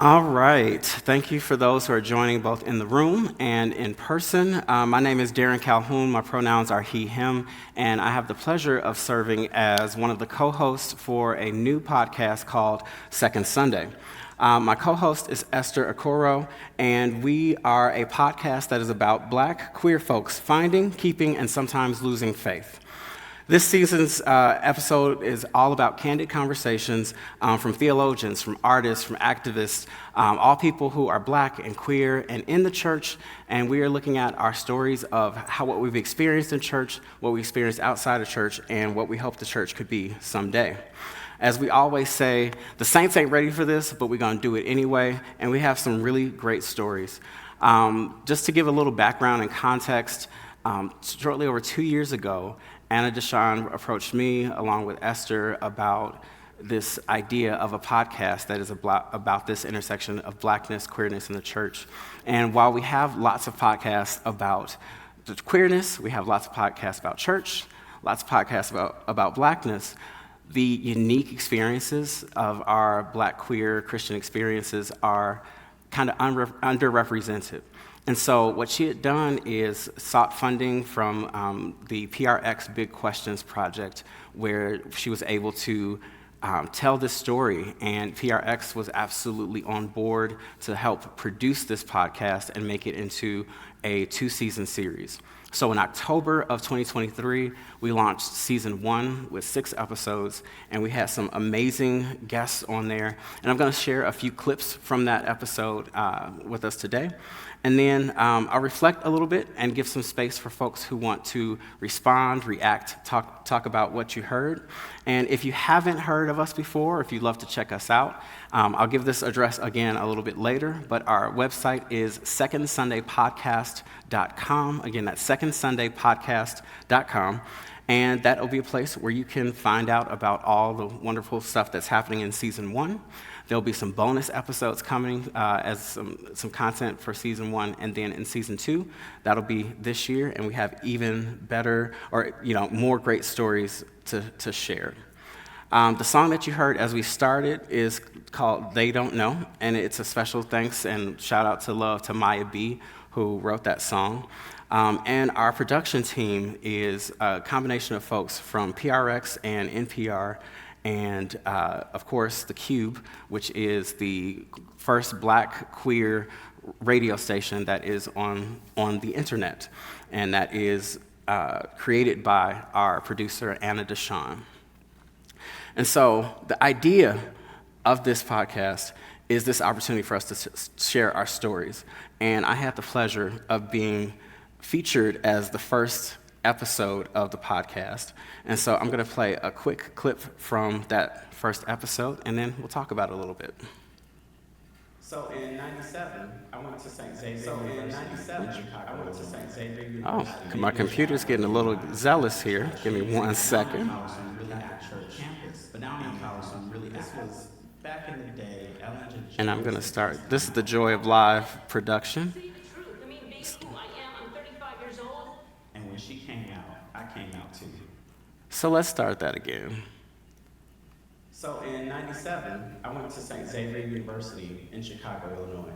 All right. Thank you for those who are joining both in the room and in person. My name is Darren Calhoun. My pronouns are he, him, and I have the pleasure of serving as one of the co-hosts for a new podcast called Second Sunday. My co-host is Esther Okoro, and we are a podcast that is about Black queer folks finding, keeping, and sometimes losing faith. This season's episode is all about candid conversations from theologians, from artists, from activists, all people who are Black and queer and in the church, and we are looking at our stories of what we've experienced in church, what we experienced outside of church, and what we hope the church could be someday. As we always say, the saints ain't ready for this, but we're going to do it anyway, and we have some really great stories. Just to give a little background and context, shortly over 2 years ago, Anna Deshawn approached me along with Esther about this idea of a podcast that is about this intersection of Blackness, queerness in the church. And while we have lots of podcasts about the queerness, we have lots of podcasts about church, lots of podcasts about Blackness, the unique experiences of our Black queer Christian experiences are kind of underrepresented. And so what she had done is sought funding from the PRX Big Questions project, where she was able to tell this story, and PRX was absolutely on board to help produce this podcast and make it into a 2-season series. So in October of 2023, we launched season 1 with 6 episodes, and we had some amazing guests on there. And I'm going to share a few clips from that episode with us today. And then I'll reflect a little bit and give some space for folks who want to respond, react, talk about what you heard. And if you haven't heard of us before, if you'd love to check us out, I'll give this address again a little bit later, but our website is secondsundaypodcast.com. Again, that's secondsundaypodcast.com. And that'll be a place where you can find out about all the wonderful stuff that's happening in season 1. There'll be some bonus episodes coming as some content for season 1, and then in season 2, that'll be this year, and we have even better or more great stories to share. The song that you heard as we started is called "They Don't Know," and it's a special thanks and shout out to love to Maya B, who wrote that song. And our production team is a combination of folks from PRX and NPR, and of course the Qube, which is the first Black queer radio station that is on the internet, and that is created by our producer Anna Deshawn. And so the idea of this podcast is this opportunity for us to share our stories, and I had the pleasure of being featured as the first episode of the podcast. And so I'm going to play a quick clip from that first episode, and then we'll talk about it a little bit. So in 97, I went to St. Xavier University. Oh, my computer's getting a little zealous here. Give me 1 second. And I'm going to start. This is the joy of live production. And when she came out, I came out too. So let's start that again. So in 97, I went to St. Xavier University in Chicago, Illinois.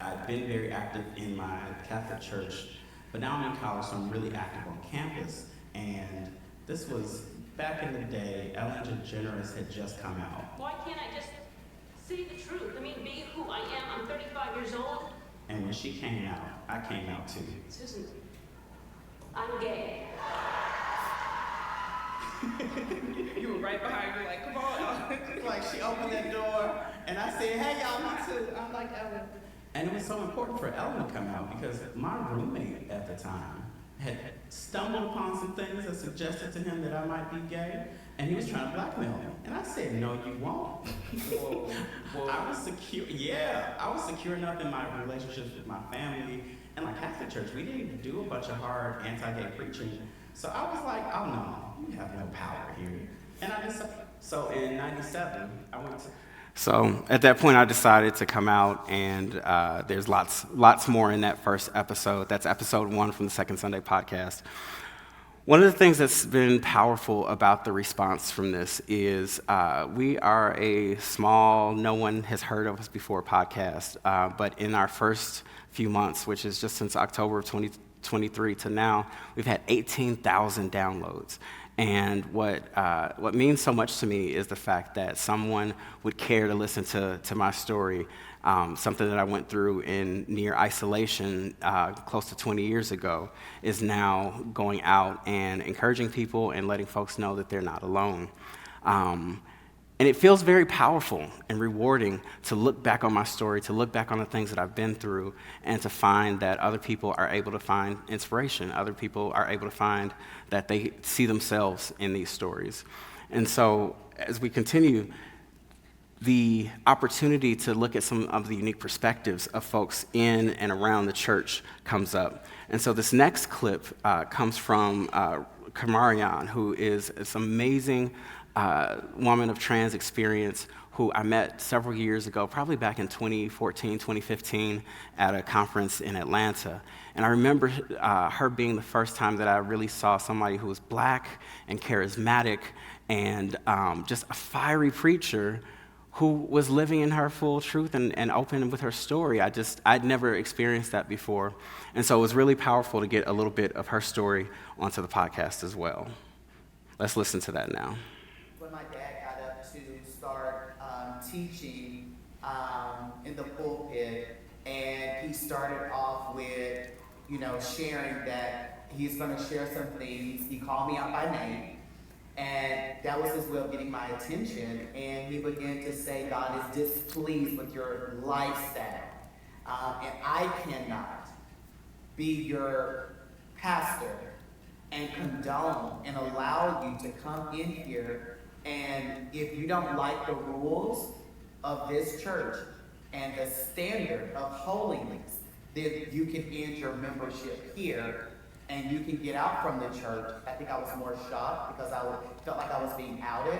I'd been very active in my Catholic church, but now I'm in college, so I'm really active on campus. And this was back in the day, Ellen DeGeneres had just come out. Why can't I just say the truth? Be who I am. I'm 35 years old. And when she came out, I came out too. Susan, I'm gay. You were right behind her, like, come on. Like, she opened that door, and I said, hey, y'all, me too. I'm like Ellen. And it was so important for Ellen to come out because my roommate at the time had stumbled upon some things that suggested to him that I might be gay, and he was trying to blackmail me. And I said, no, you won't. Well, I was secure enough in my relationships with my family and like Catholic church. We didn't do a bunch of hard anti-gay preaching. So I was like, oh no, you have no power here. And so in 97, I went to... So at that point, I decided to come out, and there's lots more in that first episode. That's episode 1 from the Second Sunday podcast. One of the things that's been powerful about the response from this is we are a small, no one has heard of us before podcast, but in our first few months, which is just since October of 2023 to now, we've had 18,000 downloads. And what means so much to me is the fact that someone would care to listen to my story, something that I went through in near isolation close to 20 years ago, is now going out and encouraging people and letting folks know that they're not alone. And it feels very powerful and rewarding to look back on my story, to look back on the things that I've been through, and to find that other people are able to find inspiration. Other people are able to find that they see themselves in these stories. And so as we continue, the opportunity to look at some of the unique perspectives of folks in and around the church comes up. And so this next clip comes from Kamarian, who is this amazing woman of trans experience who I met several years ago, probably back in 2014, 2015, at a conference in Atlanta. And I remember her being the first time that I really saw somebody who was black and charismatic and just a fiery preacher who was living in her full truth and open with her story. I'd never experienced that before. And so it was really powerful to get a little bit of her story onto the podcast as well. Let's listen to that now. When my dad got up to start teaching in the pulpit, and he started off with, sharing that he's going to share some things. He called me out by name. And that was his way of getting my attention. And he began to say, God is displeased with your lifestyle. And I cannot be your pastor and condone and allow you to come in here. And if you don't like the rules of this church and the standard of holiness, then you can end your membership here. And you can get out from the church. I think I was more shocked because I felt like I was being outed.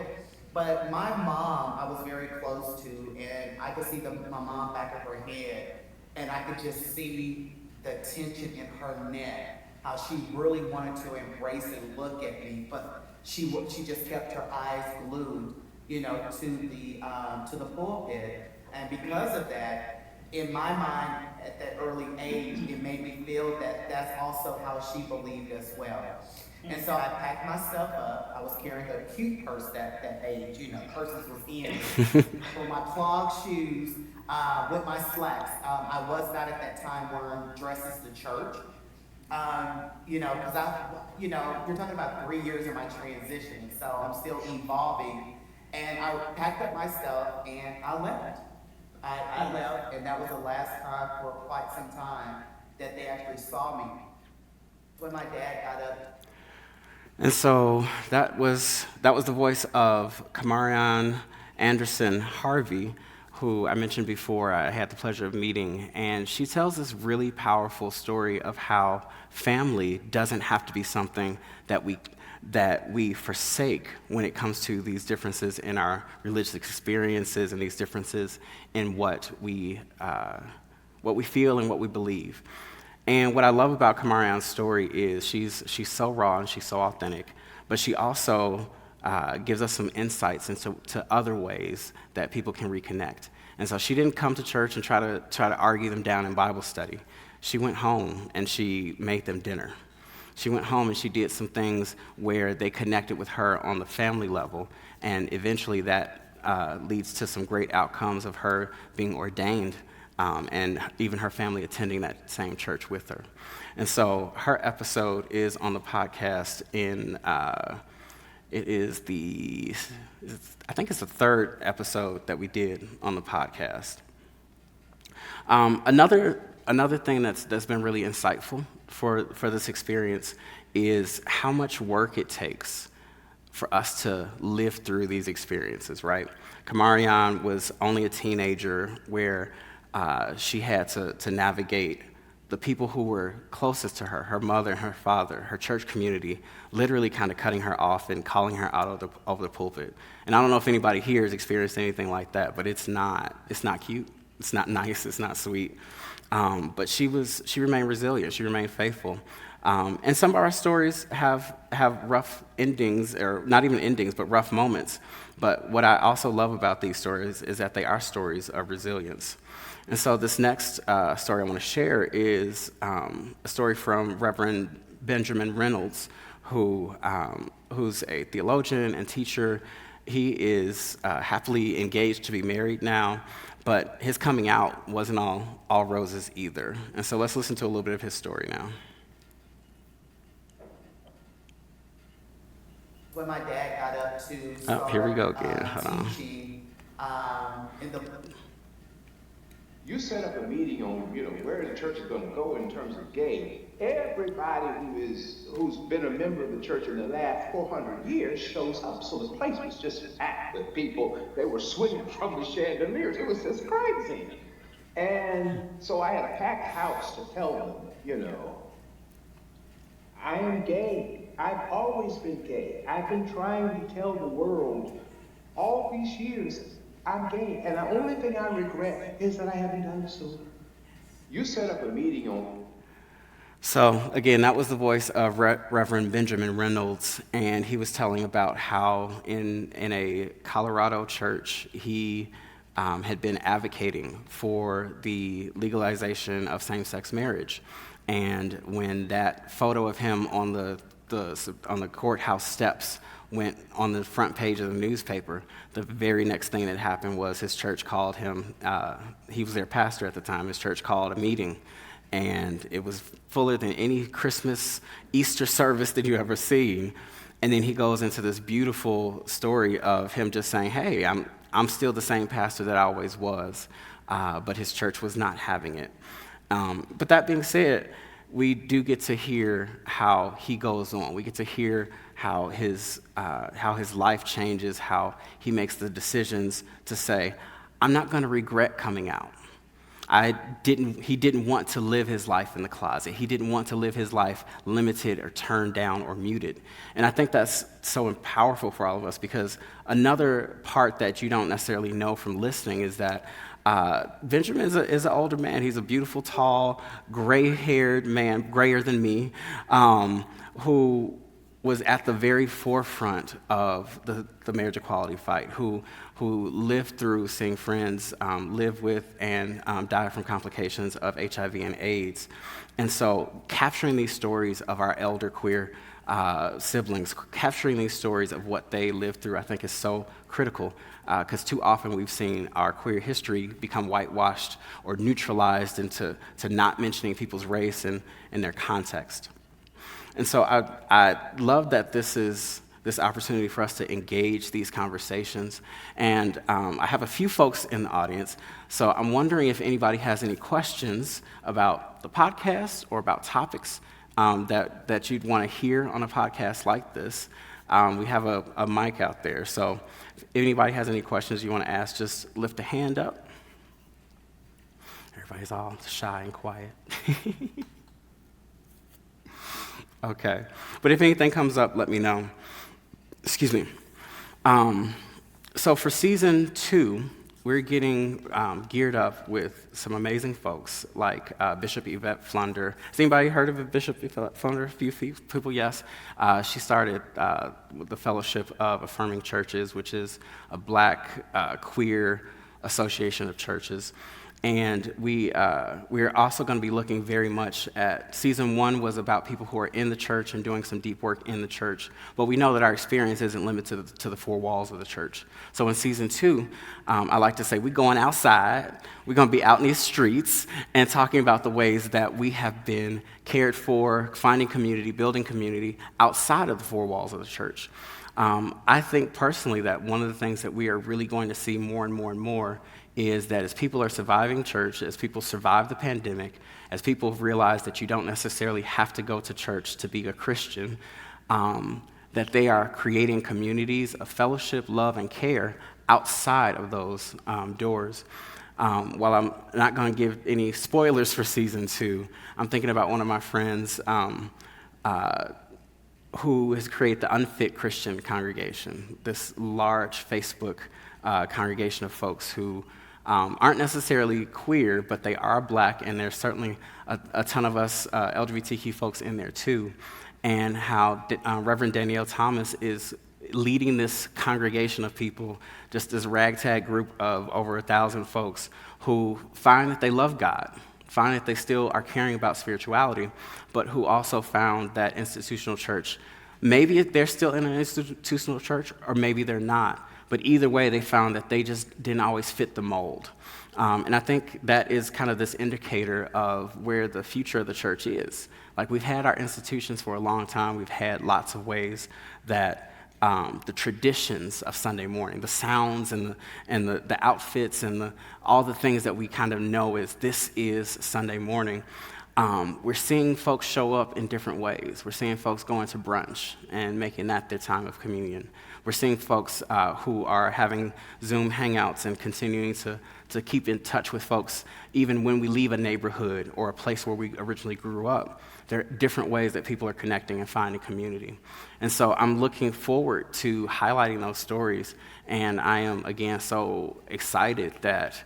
But my mom, I was very close to, and I could see my mom back of her head, and I could just see the tension in her neck, how she really wanted to embrace and look at me, but she just kept her eyes glued, to the pulpit. And because of that, in my mind, at that early age, it made me feel that that's also how she believed as well. And so I packed myself up. I was carrying a cute purse that age, purses was in. With my clog shoes, with my slacks. I was not at that time wearing dresses to church. Because you're talking about 3 years of my transition, so I'm still evolving. And I packed up my stuff and I left. I left, and that was the last time for quite some time that they actually saw me. When my dad got up. And so that was the voice of Kamarian Anderson Harvey, who I mentioned before I had the pleasure of meeting. And she tells this really powerful story of how family doesn't have to be something that we forsake when it comes to these differences in our religious experiences and these differences in what we feel and what we believe. And what I love about Kamarian's story is she's so raw and she's so authentic, but she also gives us some insights into other ways that people can reconnect. And so she didn't come to church and try to argue them down in Bible study. She went home and she made them dinner. She went home and she did some things where they connected with her on the family level, and eventually that leads to some great outcomes of her being ordained and even her family attending that same church with her. And so her episode is on the podcast I think it's the third episode that we did on the podcast. Another thing that's been really insightful for this experience is how much work it takes for us to live through these experiences, right? Kamarian was only a teenager where she had to navigate the people who were closest to her, her mother and her father, her church community, literally kind of cutting her off and calling her out of the pulpit. And I don't know if anybody here has experienced anything like that, but it's not cute, it's not nice, it's not sweet. But she remained resilient, she remained faithful. And some of our stories have rough endings, or not even endings, but rough moments. But what I also love about these stories is that they are stories of resilience. And so this next story I want to share is a story from Reverend Benjamin Reynolds, who's a theologian and teacher. He is happily engaged to be married now, but his coming out wasn't all roses either. And so let's listen to a little bit of his story now. When my dad got up to start Here we go again. Hold on. teaching in the You set up a meeting on, where the church is going to go in terms of gay. Everybody who's been a member of the church in the last 400 years shows up. So the place was just packed with people. They were swinging from the chandeliers. It was just crazy. And so I had a packed house to tell them, I am gay. I've always been gay. I've been trying to tell the world all these years I'm gay. And the only thing I regret is that I haven't done it sooner. You set up a meeting on. So again, that was the voice of Reverend Benjamin Reynolds, and he was telling about how in a Colorado church he had been advocating for the legalization of same-sex marriage. And when that photo of him on the courthouse steps went on the front page of the newspaper, the very next thing that happened was his church called him. He was their pastor at the time. His church called a meeting, and it was fuller than any Christmas, Easter service that you ever seen. And then he goes into this beautiful story of him just saying, "Hey, I'm still the same pastor that I always was," but his church was not having it. But that being said, we do get to hear how he goes on. We get to hear how his life changes, how he makes the decisions to say, "I'm not going to regret coming out." He didn't want to live his life in the closet. He didn't want to live his life limited or turned down or muted. And I think that's so powerful for all of us, because another part that you don't necessarily know from listening is that Benjamin is an older man. He's a beautiful, tall, gray-haired man, grayer than me, who was at the very forefront of the marriage equality fight, who lived through seeing friends live with and die from complications of HIV and AIDS. And so capturing these stories of our elder queer siblings, capturing these stories of what they lived through, I think is so critical, because too often we've seen our queer history become whitewashed or neutralized into not mentioning people's race and their context. And so I love that this is this opportunity for us to engage these conversations. And I have a few folks in the audience, so I'm wondering if anybody has any questions about the podcast or about topics that you'd want to hear on a podcast like this. We have a mic out there, so if anybody has any questions you want to ask, just lift a hand up. Everybody's all shy and quiet. Okay, but if anything comes up, let me know. Excuse me. So for season 2, we're getting geared up with some amazing folks like Bishop Yvette Flunder. Has anybody heard of Bishop Yvette Flunder? A few people, yes. She started the Fellowship of Affirming Churches, which is a Black queer association of churches. And we're also going to be looking very much at, season 1 was about people who are in the church and doing some deep work in the church, but we know that our experience isn't limited to the 4 walls of the church. So in season 2, I like to say we're going outside, we're going to be out in these streets and talking about the ways that we have been cared for, finding community, building community outside of the 4 walls of the church. I think personally that one of the things that we are really going to see more and more and more is that as people are surviving church, as people survive the pandemic, as people realize that you don't necessarily have to go to church to be a Christian, that they are creating communities of fellowship, love, and care outside of those doors. While I'm not going to give any spoilers for season 2, I'm thinking about one of my friends who has created the Unfit Christian Congregation, this large Facebook congregation of folks who aren't necessarily queer, but they are Black, and there's certainly a ton of us LGBTQ folks in there too, and how Reverend Danielle Thomas is leading this congregation of people, just this ragtag group of over 1,000 folks who find that they love God, find that they still are caring about spirituality, but who also found that institutional church. Maybe they're still in an institutional church, or maybe they're not. But either way, they found that they just didn't always fit the mold. And I think that is kind of this indicator of where the future of the church is. Like, we've had our institutions for a long time. We've had lots of ways that the traditions of Sunday morning, the sounds and the outfits and all the things that we kind of know as this is Sunday morning, we're seeing folks show up in different ways. We're seeing folks going to brunch and making that their time of communion. We're seeing folks who are having Zoom hangouts and continuing to keep in touch with folks even when we leave a neighborhood or a place where we originally grew up. There are different ways that people are connecting and finding community. And so I'm looking forward to highlighting those stories, and I am, again, so excited that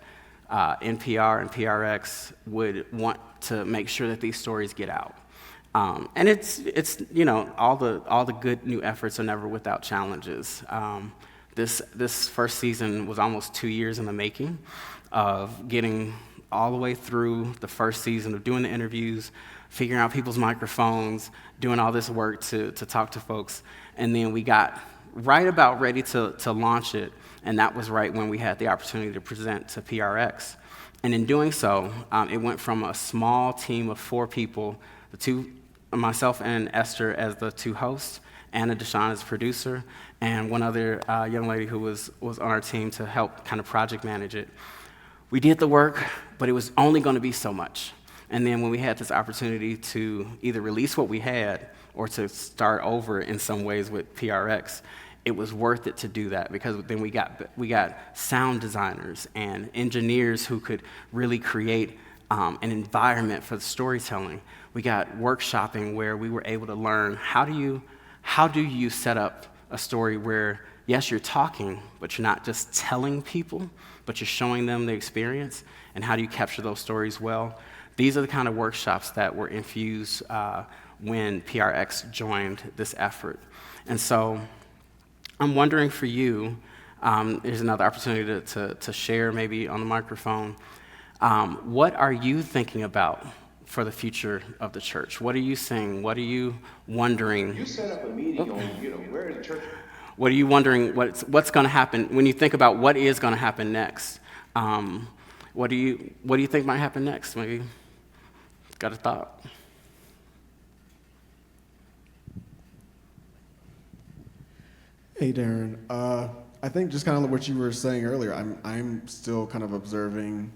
NPR and PRX would want to make sure that these stories get out. And it's all the good new efforts are never without challenges. This first season was almost 2 years in the making of getting all the way through the first season of doing the interviews, figuring out people's microphones, doing all this work to talk to folks. And then we got right about ready to launch it, and that was right when we had the opportunity to present to PRX. And in doing so, it went from a small team of 4 people, myself and Esther as the 2 hosts, Anna Deshawn as producer, and one other young lady who was on our team to help kind of project manage it. We did the work, but it was only going to be so much. And then when we had this opportunity to either release what we had or to start over in some ways with PRX, it was worth it to do that, because then we got sound designers and engineers who could really create an environment for the storytelling. We got workshopping where we were able to learn how do you set up a story where, yes, you're talking, but you're not just telling people, but you're showing them the experience, and how do you capture those stories well? These are the kind of workshops that were infused when PRX joined this effort. And so I'm wondering for you, there's another opportunity to share maybe on the microphone. What are you thinking about for the future of the church? What are you seeing? What are you wondering? You set up a meeting on, where the church. What are you wondering? What's going to happen when you think about what is going to happen next? What do you think might happen next? Maybe got a thought? Hey, Darren. I think just kind of what you were saying earlier. I'm still kind of observing,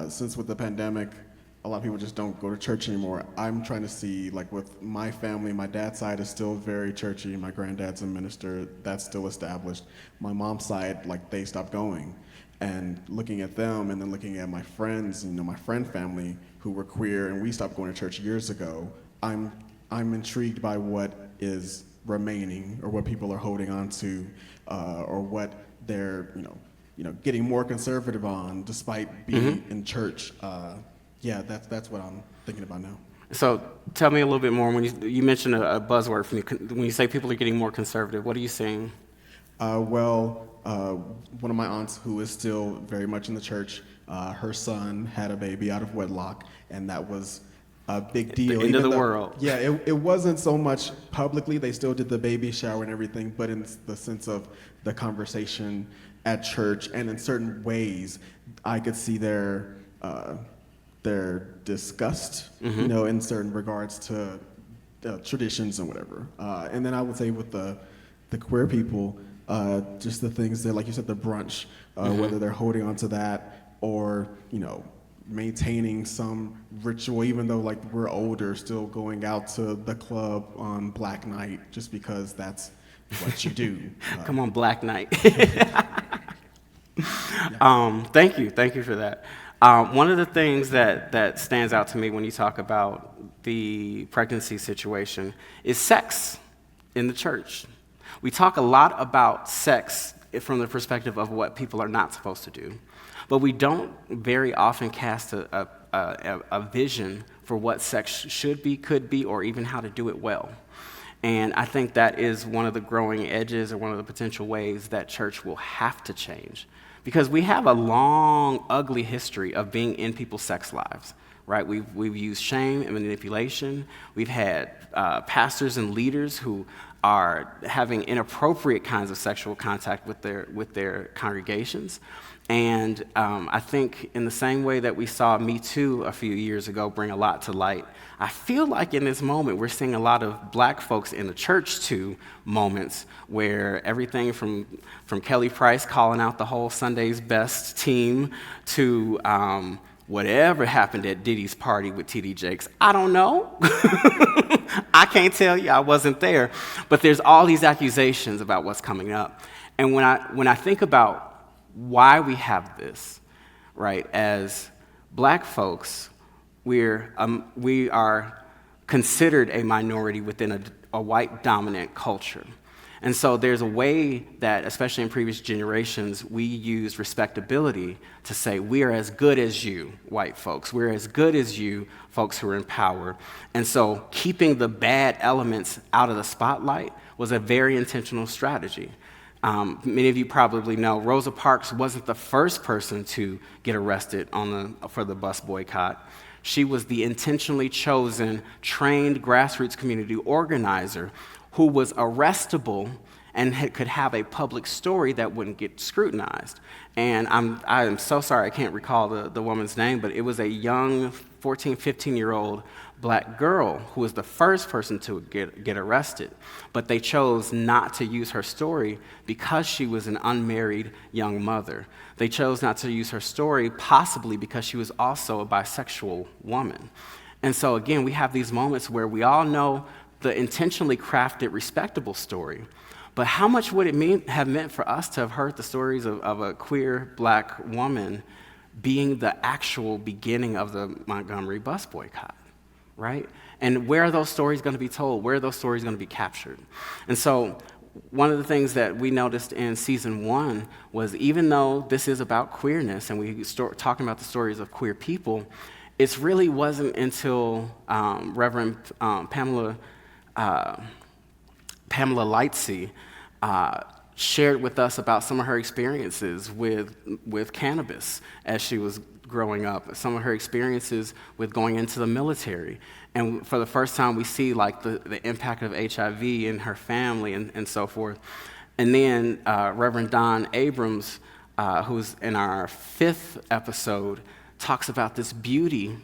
since with the pandemic, a lot of people just don't go to church anymore. I'm trying to see, like with my family, my dad's side is still very churchy. My granddad's a minister. That's still established. My mom's side, like, they stopped going. And looking at them, and then looking at my friends, my friend family who were queer, and we stopped going to church years ago. I'm intrigued by what is remaining, or what people are holding on to, or what they're getting more conservative on despite being in church. That's what I'm thinking about now. So tell me a little bit more. When you mentioned a buzzword, when you say people are getting more conservative, what are you saying? One of my aunts, who is still very much in the church, her son had a baby out of wedlock, and that was a big deal. The end of the world. Yeah, it wasn't so much publicly. They still did the baby shower and everything, but in the sense of the conversation at church, and in certain ways, I could see their disgust, in certain regards to traditions and whatever. And then I would say with the queer people, just the things that, like you said, the brunch, whether they're holding on to that or, maintaining some ritual, even though like we're older, still going out to the club on Black Night just because that's what you do. Come on, Black Night. Thank you for that. One of the things that stands out to me when you talk about the pregnancy situation is sex in the church. We talk a lot about sex from the perspective of what people are not supposed to do. but we don't very often cast a vision for what sex should be, could be, or even how to do it well. And I think that is one of the growing edges or one of the potential ways that church will have to change. Because we have a long, ugly history of being in people's sex lives, right? We've used shame and manipulation. We've had pastors and leaders who are having inappropriate kinds of sexual contact with their congregations. And I think in the same way that we saw Me Too a few years ago bring a lot to light, I feel like in this moment we're seeing a lot of black folks in the church too moments where everything from Kelly Price calling out the whole Sunday's Best team to whatever happened at Diddy's party with T.D. Jakes, I don't know. I can't tell you, I wasn't there. But there's all these accusations about what's coming up. And when I think about why we have this, right, as black folks, we are considered a minority within a white dominant culture. And so there's a way that, especially in previous generations, we use respectability to say, we are as good as you, white folks. We're as good as you, folks who are in power. And so keeping the bad elements out of the spotlight was a very intentional strategy. Many of you probably know Rosa Parks wasn't the first person to get arrested for the bus boycott. She was the intentionally chosen, trained grassroots community organizer who was arrestable and could have a public story that wouldn't get scrutinized. And I am so sorry I can't recall the woman's name, but it was a young 14, 15-year-old black girl who was the first person to get arrested. But they chose not to use her story because she was an unmarried young mother. They chose not to use her story possibly because she was also a bisexual woman. And so again, we have these moments where we all know the intentionally crafted, respectable story. But how much would it have meant for us to have heard the stories of a queer black woman being the actual beginning of the Montgomery bus boycott, right? And where are those stories going to be told? Where are those stories going to be captured? And so one of the things that we noticed in season 1 was even though this is about queerness and we start talking about the stories of queer people, it really wasn't until Reverend Pamela Lightsey shared with us about some of her experiences with cannabis as she was growing up, some of her experiences with going into the military. And for the first time, we see like the impact of HIV in her family and so forth. And then Reverend Don Abrams, who's in our 5th episode, talks about this beauty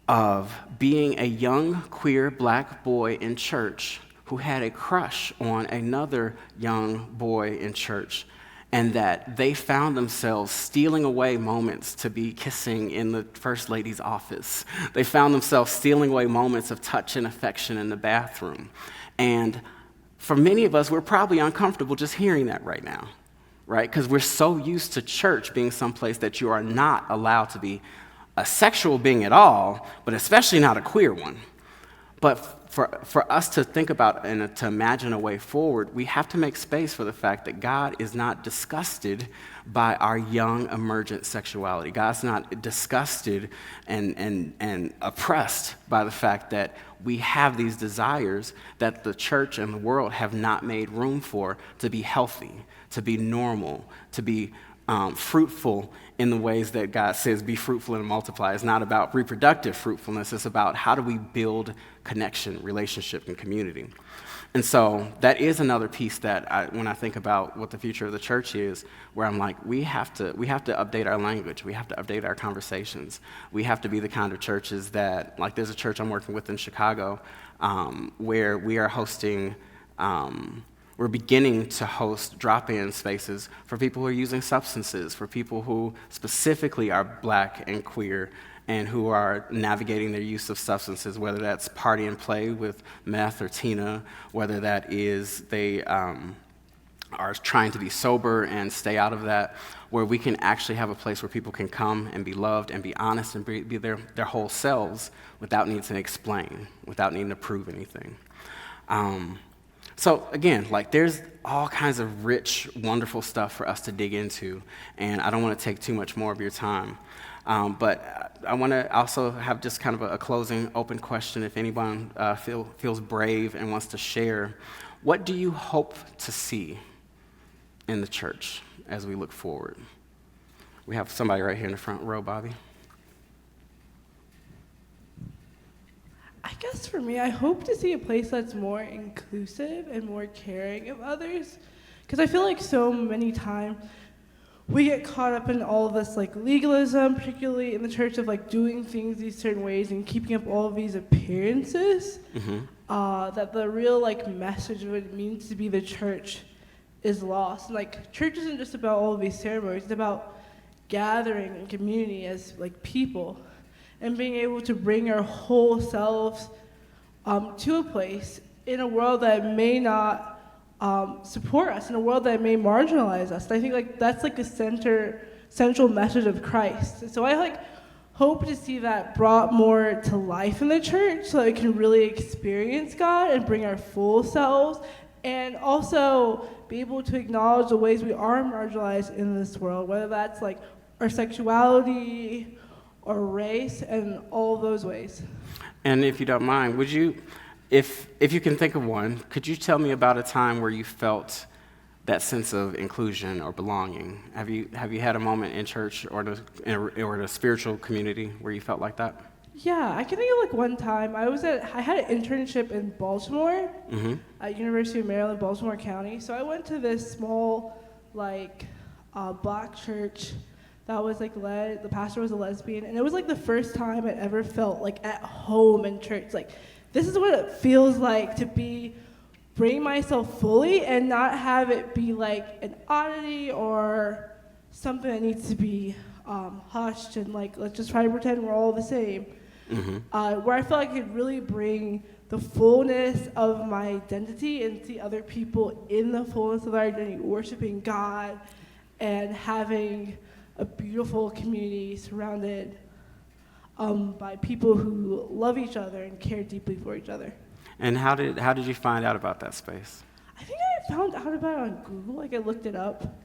of being a young queer black boy in church who had a crush on another young boy in church, and that they found themselves stealing away moments to be kissing in the First Lady's office. They found themselves stealing away moments of touch and affection in the bathroom. And for many of us, we're probably uncomfortable just hearing that right now, right? Because we're so used to church being someplace that you are not allowed to be a sexual being at all, but especially not a queer one. But for us to think about and to imagine a way forward, we have to make space for the fact that God is not disgusted by our young emergent sexuality. God's not disgusted and oppressed by the fact that we have these desires that the church and the world have not made room for to be healthy, to be normal, to be fruitful in the ways that God says be fruitful and multiply. It's not about reproductive fruitfulness. It's about how do we build connection, relationship, and community. And so that is another piece that when I think about what the future of the church is, where I'm like, we have to update our language. We have to update our conversations. We have to be the kind of churches that, like there's a church I'm working with in Chicago where we are hosting we're beginning to host drop-in spaces for people who are using substances, for people who specifically are black and queer and who are navigating their use of substances, whether that's party and play with meth or Tina, whether that is they are trying to be sober and stay out of that, where we can actually have a place where people can come and be loved and be honest and be their whole selves without needing to explain, without needing to prove anything. So again, like there's all kinds of rich, wonderful stuff for us to dig into, and I don't want to take too much more of your time. But I want to also have just kind of a closing open question. If anyone feels brave and wants to share, what do you hope to see in the church as we look forward? We have somebody right here in the front row, Bobby. I guess for me, I hope to see a place that's more inclusive and more caring of others. Because I feel like so many times we get caught up in all of this like legalism, particularly in the church, of like doing things these certain ways and keeping up all of these appearances, that the real like message of what it means to be the church is lost. And like church isn't just about all of these ceremonies, it's about gathering and community as like people, and being able to bring our whole selves to a place in a world that may not support us, in a world that may marginalize us. And I think like that's like the central message of Christ. And so I like hope to see that brought more to life in the church, so that we can really experience God and bring our full selves, and also be able to acknowledge the ways we are marginalized in this world, whether that's like our sexuality or race, and all those ways. And if you don't mind, would you, if you can think of one, could you tell me about a time where you felt that sense of inclusion or belonging? Have you had a moment in church or in a spiritual community where you felt like that? Yeah, I can think of like one time I had an internship in Baltimore at University of Maryland, Baltimore County. So I went to this small like black church that was like the pastor was a lesbian, and it was like the first time I ever felt like at home in church. Like this is what it feels like to bring myself fully and not have it be like an oddity or something that needs to be hushed and like let's just try to pretend we're all the same. Where I felt like I could really bring the fullness of my identity and see other people in the fullness of their identity, worshiping God and having a beautiful community surrounded by people who love each other and care deeply for each other. And how did you find out about that space? I think I found out about it on Google. Like I looked it up.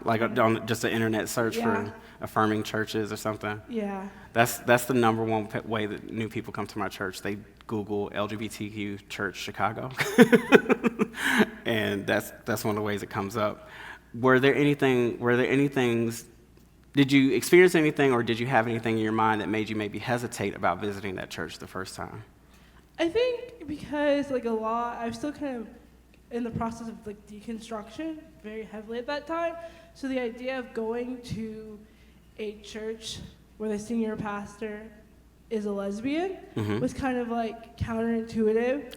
Like on just an internet search Yeah. for affirming churches or something? Yeah. That's the number one way that new people come to my church. They Google LGBTQ church Chicago. And that's one of the ways it comes up. Were there any things, did you experience anything or did you have anything in your mind that made you maybe hesitate about visiting that church the first time? I think because like I'm still kind of in the process of like deconstruction very heavily at that time. So the idea of going to a church where the senior pastor is a lesbian was kind of like counterintuitive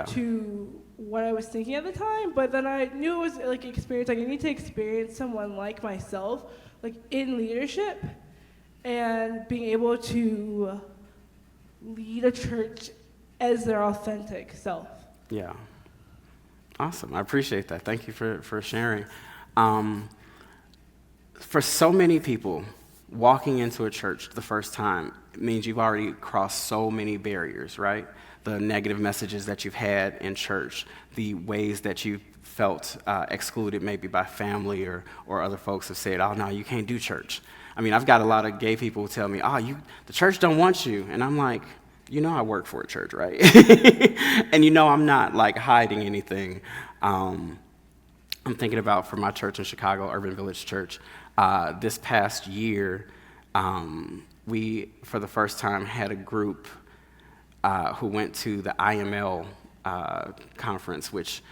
to what I was thinking at the time. But then I knew it was like experience. Like I need to experience someone like myself, like in leadership, and being able to lead a church as their authentic self. Yeah. Awesome. I appreciate that. Thank you for sharing. For so many people, walking into a church the first time means you've already crossed so many barriers, right? The negative messages that you've had in church, the ways that you've felt excluded maybe by family or other folks have said, oh, no, you can't do church. I mean, I've got a lot of gay people who tell me, the church don't want you. And I'm like, I work for a church, right? And I'm not like hiding anything. I'm thinking about for my church in Chicago, Urban Village Church, this past year, we, for the first time, had a group who went to the IML conference, which,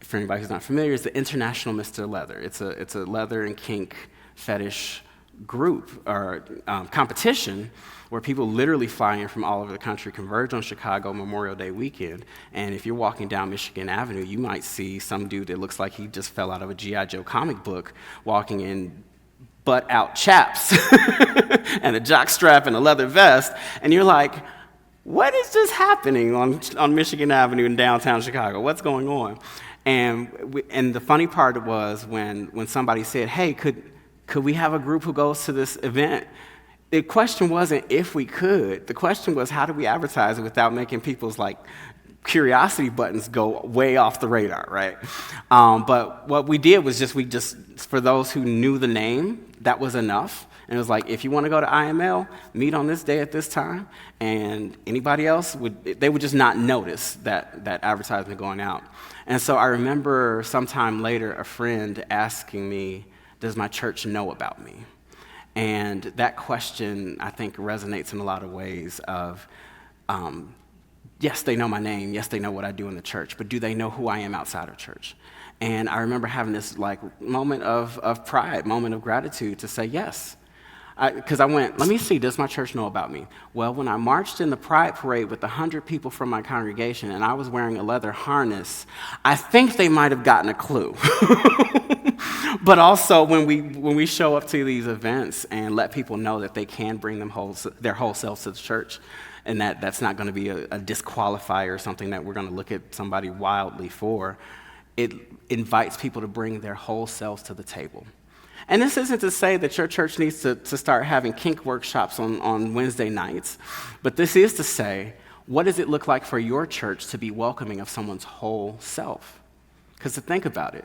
for anybody who's not familiar, is the International Mr. Leather. It's a leather and kink fetish group or competition where people literally fly in from all over the country, converge on Chicago Memorial Day weekend, and if you're walking down Michigan Avenue, you might see some dude that looks like he just fell out of a G.I. Joe comic book walking in butt-out chaps and a jockstrap and a leather vest, and you're like, what is just happening on Michigan Avenue in downtown Chicago? What's going on? And the funny part was when somebody said, hey, could we have a group who goes to this event? The question wasn't if we could. The question was, how do we advertise it without making people's like curiosity buttons go way off the radar, right? But what we did was we just, for those who knew the name, that was enough. And it was like, if you want to go to IML, meet on this day at this time, and anybody else they would just not notice that advertisement going out. And so I remember sometime later a friend asking me, does my church know about me? And that question, I think, resonates in a lot of ways of, yes, they know my name, yes, they know what I do in the church, but do they know who I am outside of church? And I remember having this moment of pride, moment of gratitude to say yes. Because I went, let me see, does my church know about me? Well, when I marched in the Pride Parade with 100 people from my congregation and I was wearing a leather harness, I think they might have gotten a clue. But also when we show up to these events and let people know that they can bring their whole selves to the church, and that's not going to be a disqualifier or something that we're going to look at somebody wildly for, it invites people to bring their whole selves to the table. And this isn't to say that your church needs to start having kink workshops on Wednesday nights, but this is to say, what does it look like for your church to be welcoming of someone's whole self? Because to think about it,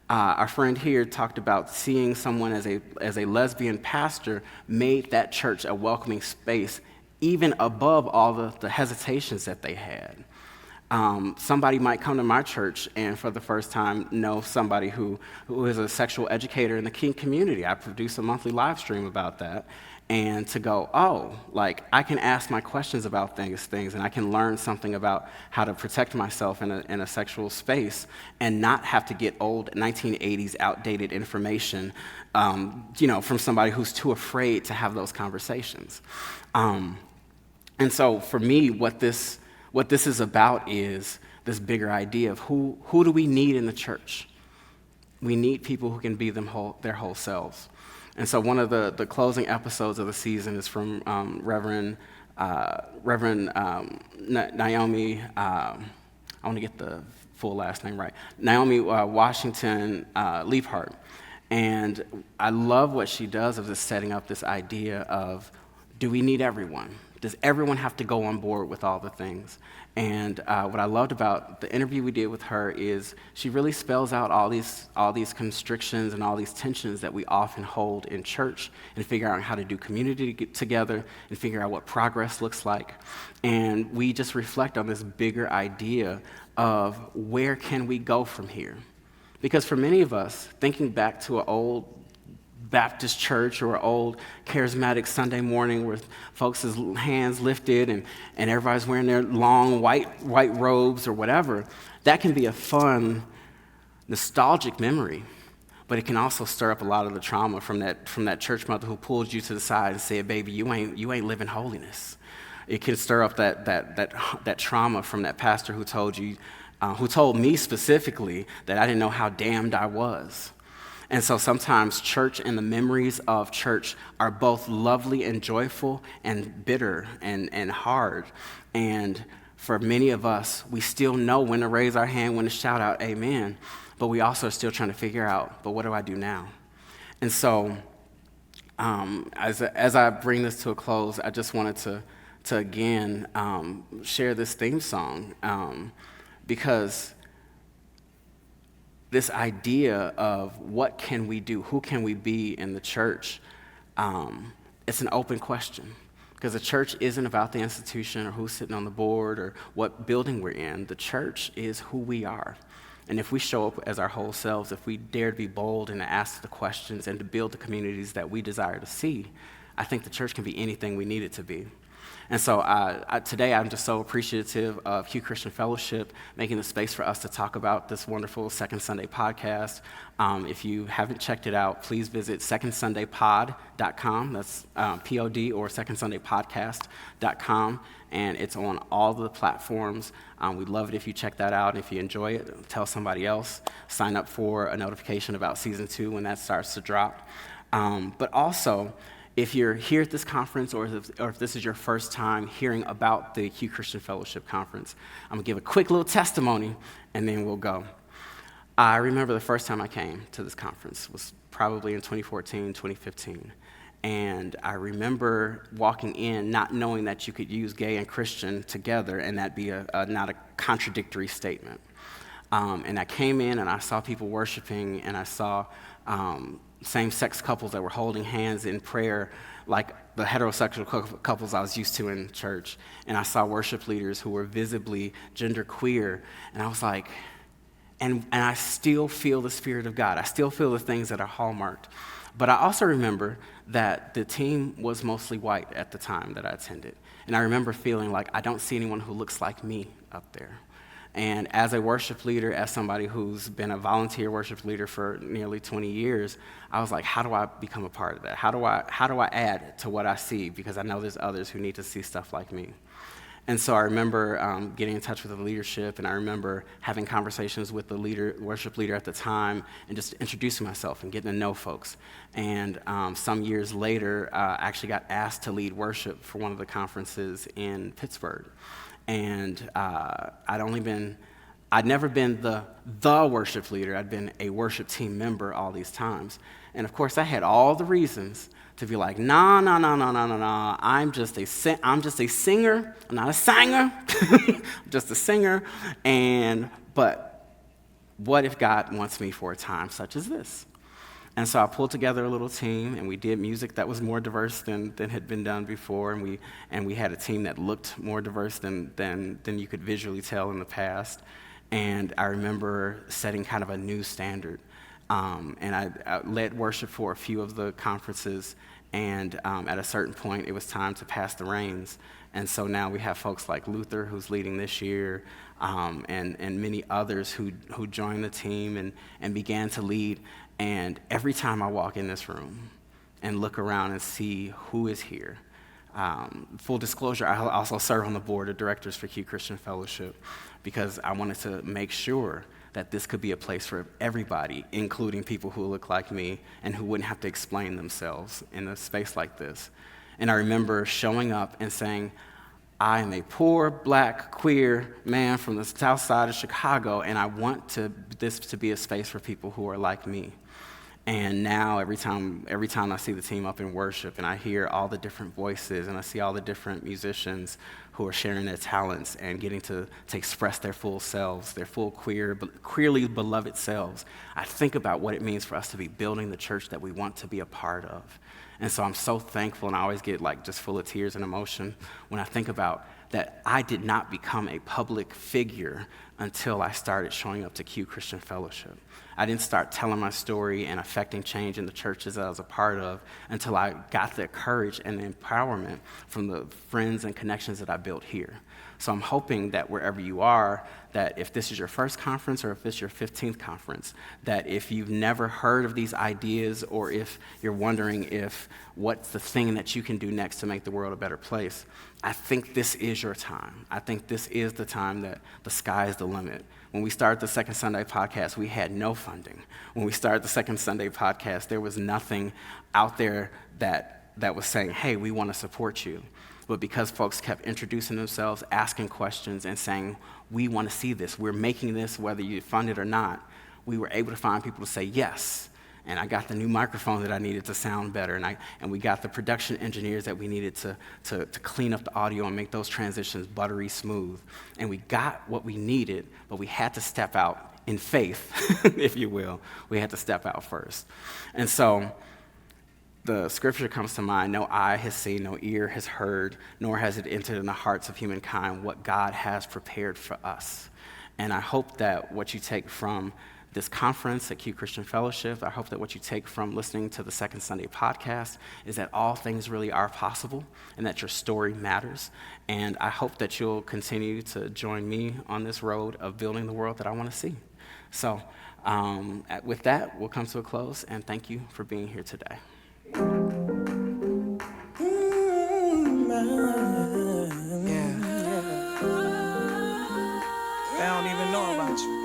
our friend here talked about seeing someone as a lesbian pastor made that church a welcoming space, even above all the hesitations that they had. Somebody might come to my church and for the first time know somebody who is a sexual educator in the kink community. I produce a monthly live stream about that. And to go, I can ask my questions about things and I can learn something about how to protect myself in a sexual space and not have to get old 1980s outdated information, from somebody who's too afraid to have those conversations. And so for me, what this is about is this bigger idea of who do we need in the church? We need people who can be their whole selves. And so one of the closing episodes of the season is from Reverend Naomi, I want to get the full last name right, Naomi Washington Leafheart. And I love what she does of just setting up this idea of, do we need everyone? Does everyone have to go on board with all the things? And what I loved about the interview we did with her is she really spells out all these constrictions and all these tensions that we often hold in church and figure out how to do community together and figure out what progress looks like. And we just reflect on this bigger idea of where can we go from here? Because for many of us, thinking back to an old Baptist church or old charismatic Sunday morning where folks' hands lifted and everybody's wearing their long white robes or whatever, that can be a fun, nostalgic memory. But it can also stir up a lot of the trauma from that church mother who pulled you to the side and said, baby, you ain't living holiness. It can stir up that trauma from that pastor who told me specifically that I didn't know how damned I was. And so sometimes church and the memories of church are both lovely and joyful and bitter and hard. And for many of us, we still know when to raise our hand, when to shout out amen, but we also are still trying to figure out, but what do I do now? And so as I bring this to a close, I just wanted to again share this theme song because this idea of what can we do, who can we be in the church, it's an open question. Because the church isn't about the institution or who's sitting on the board or what building we're in. The church is who we are. And if we show up as our whole selves, if we dare to be bold and to ask the questions and to build the communities that we desire to see, I think the church can be anything we need it to be. And so today I'm just so appreciative of Qube Christian Fellowship making the space for us to talk about this wonderful Second Sunday podcast. If you haven't checked it out, please visit secondsundaypod.com. That's P-O-D or secondsundaypodcast.com. And it's on all the platforms. We'd love it if you check that out. And if you enjoy it, tell somebody else. Sign up for a notification about season 2 when that starts to drop. But also, if you're here at this conference or if this is your first time hearing about the Qube Christian Fellowship Conference, I'm going to give a quick little testimony, and then we'll go. I remember the first time I came to this conference was probably in 2014, 2015. And I remember walking in not knowing that you could use gay and Christian together and that be not a contradictory statement. And I came in and I saw people worshiping, and I saw same-sex couples that were holding hands in prayer like the heterosexual couples I was used to in church. And I saw worship leaders who were visibly genderqueer, and I was like, and I still feel the Spirit of God. I still feel the things that are hallmarked. But I also remember that the team was mostly white at the time that I attended. And I remember feeling like I don't see anyone who looks like me up there. And as a worship leader, as somebody who's been a volunteer worship leader for nearly 20 years, I was like, how do I become a part of that? How do I add to what I see? Because I know there's others who need to see stuff like me. And so I remember getting in touch with the leadership, and I remember having conversations with the worship leader at the time, and just introducing myself and getting to know folks. And some years later, I actually got asked to lead worship for one of the conferences in Pittsburgh. And I'd never been the worship leader. I'd been a worship team member all these times. And of course, I had all the reasons to be like, nah, I'm just a singer. I'm not a singer. I'm just a singer. But what if God wants me for a time such as this? And so I pulled together a little team, and we did music that was more diverse than had been done before, and we had a team that looked more diverse than you could visually tell in the past. And I remember setting kind of a new standard. And I led worship for a few of the conferences, and at a certain point, it was time to pass the reins. And so now we have folks like Luther, who's leading this year, and many others who joined the team and began to lead. And every time I walk in this room and look around and see who is here, full disclosure, I also serve on the board of directors for Qube Christian Fellowship, because I wanted to make sure that this could be a place for everybody, including people who look like me and who wouldn't have to explain themselves in a space like this. And I remember showing up and saying, I am a poor, black, queer man from the south side of Chicago, and I want this to be a space for people who are like me. And now every time I see the team up in worship, and I hear all the different voices, and I see all the different musicians who are sharing their talents and getting to express their full selves, their full queerly beloved selves, I think about what it means for us to be building the church that we want to be a part of. And so I'm so thankful, and I always get just full of tears and emotion when I think about that I did not become a public figure until I started showing up to Qube Christian Fellowship. I didn't start telling my story and affecting change in the churches that I was a part of until I got the courage and the empowerment from the friends and connections that I built here. So I'm hoping that wherever you are, that if this is your first conference or if it's your 15th conference, that if you've never heard of these ideas, or if you're wondering if what's the thing that you can do next to make the world a better place, I think this is your time. I think this is the time that the sky is the limit. When we started the Second Sunday podcast, we had no funding. When we started the Second Sunday podcast, there was nothing out there that was saying, hey, we want to support you. But because folks kept introducing themselves, asking questions, and saying, we want to see this, we're making this whether you fund it or not, we were able to find people to say yes. And I got the new microphone that I needed to sound better, and we got the production engineers that we needed to clean up the audio and make those transitions buttery smooth. And we got what we needed, but we had to step out in faith, if you will. We had to step out first. And so the scripture comes to mind, no eye has seen, no ear has heard, nor has it entered in the hearts of humankind what God has prepared for us. And I hope that what you take from this conference at Qube Christian Fellowship, I hope that what you take from listening to the Second Sunday podcast is that all things really are possible and that your story matters. And I hope that you'll continue to join me on this road of building the world that I want to see. So with that, we'll come to a close, and thank you for being here today. They don't even know about you.